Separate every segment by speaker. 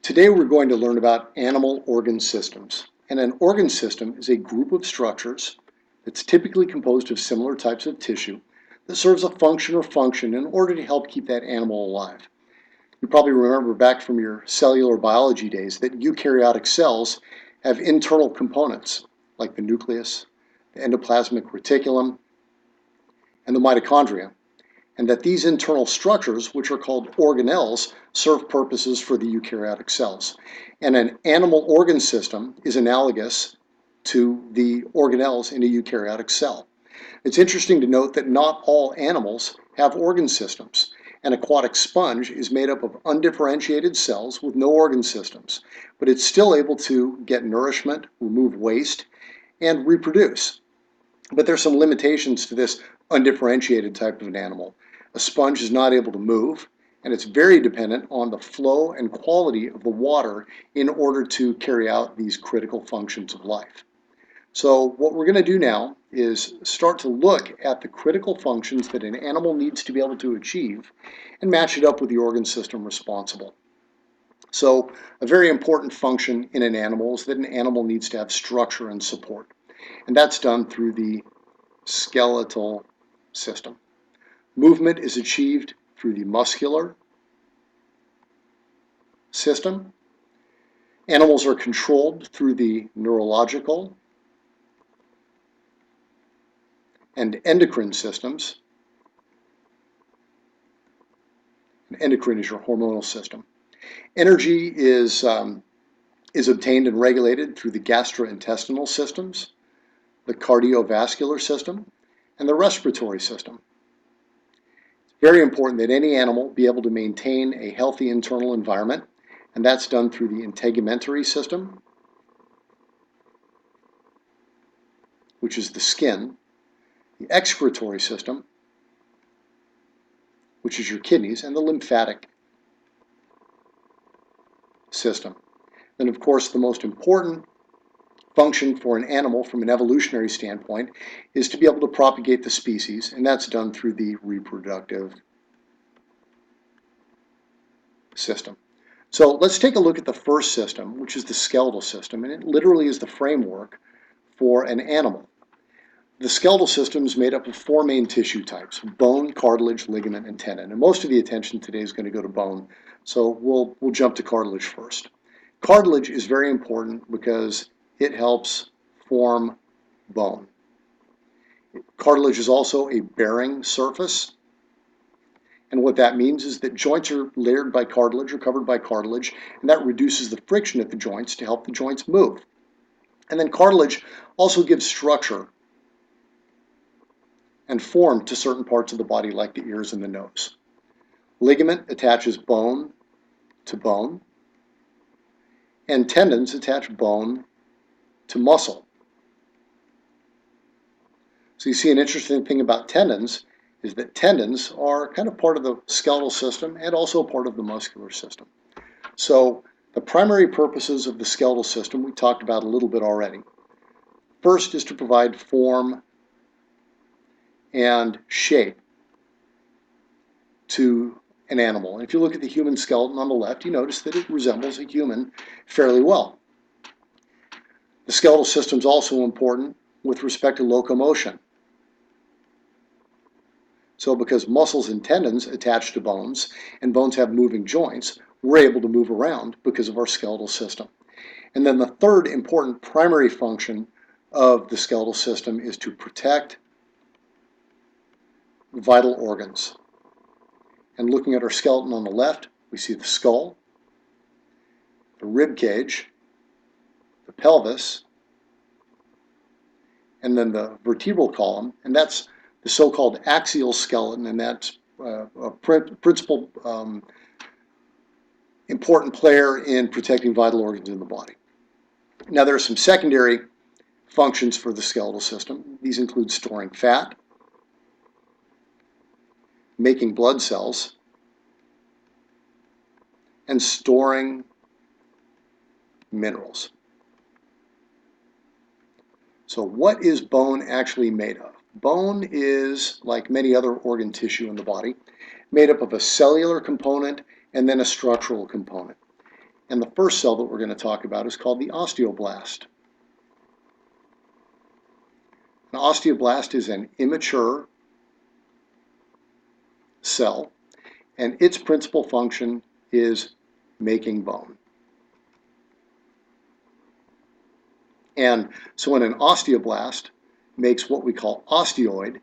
Speaker 1: Today we're going to learn about animal organ systems. And an organ system is a group of structures that's typically composed of similar types of tissue that serves a function in order to help keep that animal alive. You probably remember back from your cellular biology days that eukaryotic cells have internal components like the nucleus, the endoplasmic reticulum, and the mitochondria, and that these internal structures, which are called organelles, serve purposes for the eukaryotic cells. And an animal organ system is analogous to the organelles in a eukaryotic cell. It's interesting to note that not all animals have organ systems. An aquatic sponge is made up of undifferentiated cells with no organ systems, but it's still able to get nourishment, remove waste, and reproduce. But there's some limitations to this undifferentiated type of an animal. A sponge is not able to move, and it's very dependent on the flow and quality of the water in order to carry out these critical functions of life. So what we're going to do now is start to look at the critical functions that an animal needs to be able to achieve and match it up with the organ system responsible. So a very important function in an animal is that an animal needs to have structure and support. And that's done through the skeletal system. Movement is achieved through the muscular system. Animals are controlled through the neurological and endocrine systems. And endocrine is your hormonal system. Energy is obtained and regulated through the gastrointestinal systems, the cardiovascular system, and the respiratory system. It's very important that any animal be able to maintain a healthy internal environment, and that's done through the integumentary system, which is the skin, the excretory system, which is your kidneys, and the lymphatic system. Then, of course, the most important function for an animal from an evolutionary standpoint is to be able to propagate the species, and that's done through the reproductive system. So let's take a look at the first system, which is the skeletal system, and it literally is the framework for an animal. The skeletal system is made up of four main tissue types: bone, cartilage, ligament, and tendon. And most of the attention today is going to go to bone, so we'll jump to cartilage first. Cartilage is very important because it helps form bone. Cartilage is also a bearing surface, and what that means is that joints are layered by cartilage or covered by cartilage, and that reduces the friction at the joints to help the joints move. And then cartilage also gives structure and form to certain parts of the body like the ears and the nose. Ligament attaches bone to bone, and tendons attach bone to muscle. So you see, an interesting thing about tendons is that tendons are kind of part of the skeletal system and also part of the muscular system. So the primary purposes of the skeletal system we talked about a little bit already. First is to provide form and shape to an animal. And if you look at the human skeleton on the left, you notice that it resembles a human fairly well. The skeletal system is also important with respect to locomotion. So because muscles and tendons attach to bones, and bones have moving joints, we're able to move around because of our skeletal system. And then the third important primary function of the skeletal system is to protect vital organs. And looking at our skeleton on the left, we see the skull, the rib cage, the pelvis, and then the vertebral column, and that's the so-called axial skeleton, and that's a principal important player in protecting vital organs in the body. Now, there are some secondary functions for the skeletal system. These include storing fat, making blood cells, and storing minerals. So what is bone actually made of? Bone is, like many other organ tissue in the body, made up of a cellular component and then a structural component. And the first cell that we're going to talk about is called the osteoblast. An osteoblast is an immature cell, and its principal function is making bone. And so when an osteoblast makes what we call osteoid,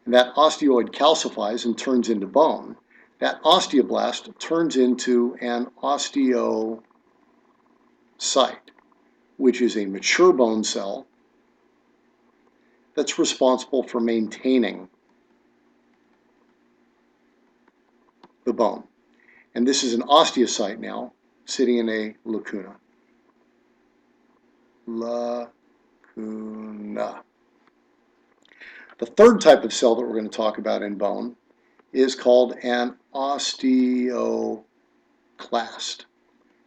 Speaker 1: and that osteoid calcifies and turns into bone, that osteoblast turns into an osteocyte, which is a mature bone cell that's responsible for maintaining the bone. And this is an osteocyte now, sitting in a lacuna. Lacuna. The third type of cell that we're going to talk about in bone is called an osteoclast.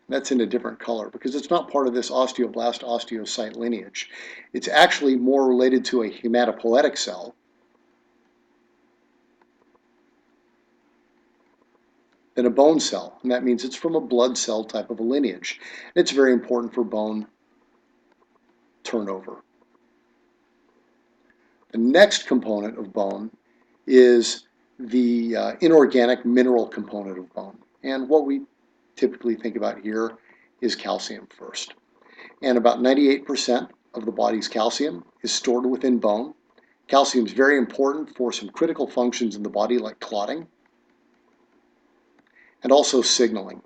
Speaker 1: That's in a different color because it's not part of this osteoblast osteocyte lineage. It's actually more related to a hematopoietic cell than a bone cell, and that means it's from a blood cell type of a lineage. It's very important for bone turnover. The next component of bone is the inorganic mineral component of bone. And what we typically think about here is calcium first. And about 98% of the body's calcium is stored within bone. Calcium is very important for some critical functions in the body like clotting and also signaling.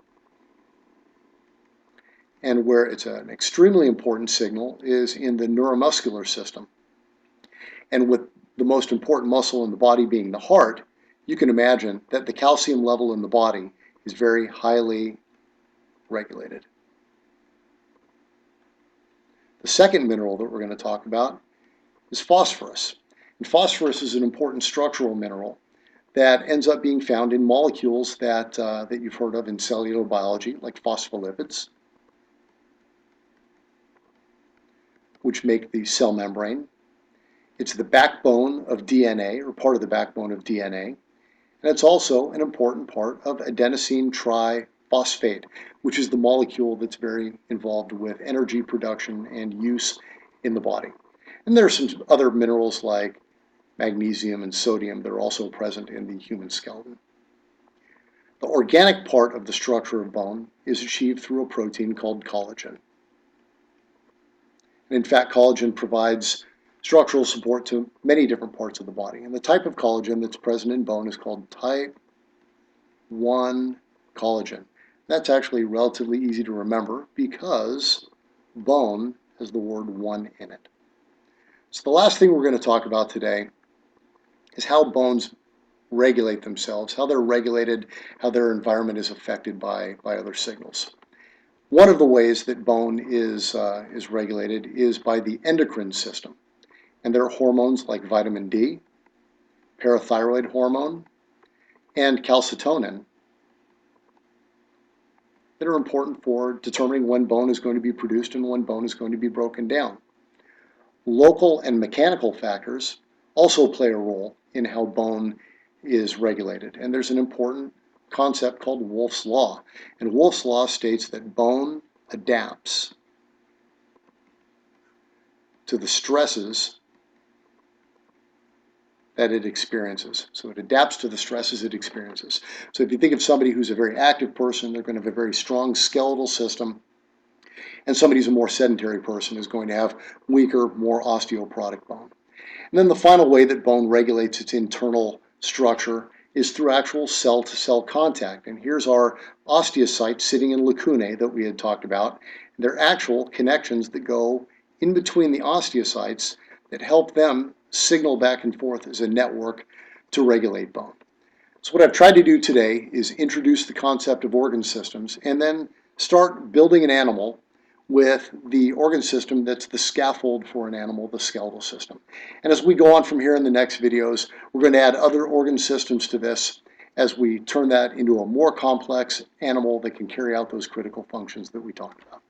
Speaker 1: And where it's an extremely important signal is in the neuromuscular system. And with the most important muscle in the body being the heart, you can imagine that the calcium level in the body is very highly regulated. The second mineral that we're going to talk about is phosphorus. And phosphorus is an important structural mineral that ends up being found in molecules that you've heard of in cellular biology, like phospholipids, which make the cell membrane. It's the backbone of DNA, or part of the backbone of DNA, and it's also an important part of adenosine triphosphate, which is the molecule that's very involved with energy production and use in the body. And there are some other minerals like magnesium and sodium that are also present in the human skeleton. The organic part of the structure of bone is achieved through a protein called collagen. And in fact, collagen provides structural support to many different parts of the body. And the type of collagen that's present in bone is called type 1 collagen. That's actually relatively easy to remember because bone has the word 1 in it. So the last thing we're going to talk about today is how bones regulate themselves, how they're regulated, how their environment is affected by other signals. One of the ways that bone is regulated is by the endocrine system. And there are hormones like vitamin D, parathyroid hormone, and calcitonin that are important for determining when bone is going to be produced and when bone is going to be broken down. Local and mechanical factors also play a role in how bone is regulated. And there's an important concept called Wolff's Law. And Wolff's Law states that bone adapts to the stresses that it experiences. So it adapts to the stresses it experiences. So if you think of somebody who's a very active person, they're going to have a very strong skeletal system, and somebody who's a more sedentary person is going to have weaker, more osteoporotic bone. And then the final way that bone regulates its internal structure is through actual cell-to-cell contact. And here's our osteocytes sitting in lacunae that we had talked about. They're actual connections that go in between the osteocytes that help them signal back and forth as a network to regulate bone. So what I've tried to do today is introduce the concept of organ systems and then start building an animal with the organ system that's the scaffold for an animal, the skeletal system. And as we go on from here in the next videos, we're going to add other organ systems to this as we turn that into a more complex animal that can carry out those critical functions that we talked about.